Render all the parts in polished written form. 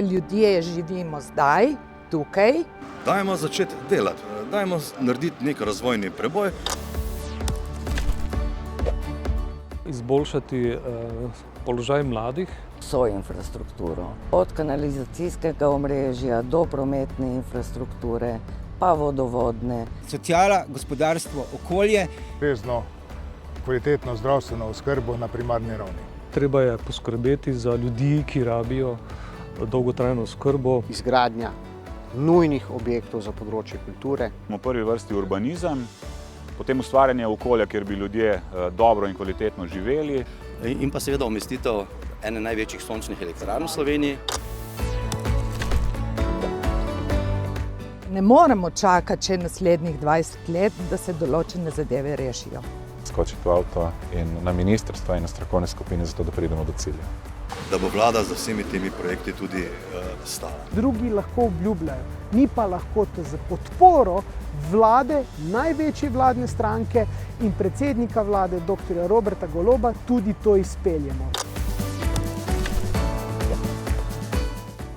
Ljudje živimo zdaj, tukaj. Dajmo začeti delati, dajmo narediti nek razvojni preboj. Izboljšati položaj mladih. Vso infrastrukturo, od kanalizacijskega omrežja do prometne infrastrukture, pa vodovodne. Sociala, gospodarstvo, okolje. Ustrezno, kvalitetno zdravstveno oskrbo na primarni ravni. Treba je poskrbeti za ljudi, ki rabijo dolgotrajno oskrbo. Izgradnja nujnih objektov za področje kulture. V prvi vrsti urbanizem, potem ustvarjanje okolja, kjer bi ljudje dobro in kvalitetno živeli. In pa seveda umestitev ene največjih sončnih elektrarn v Sloveniji. Ne moremo čakati še naslednjih 20 let, da se določene zadeve rešijo. Skočiti v avto in na ministrstva in na strokovne skupine, zato da pridemo do cilja. Da bo vlada za vsemi temi projekti tudi stala. Drugi lahko obljubljajo, mi pa lahko z podporo vlade, največje vladne stranke in predsednika vlade, dr. Roberta Goloba, tudi to izpeljemo.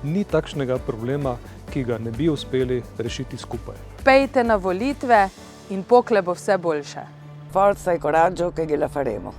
Ni takšnega problema, ki ga ne bi uspeli rešiti skupaj. Pejte na volitve in pokle bo vse boljše. Forza e coraggio che gliela faremo.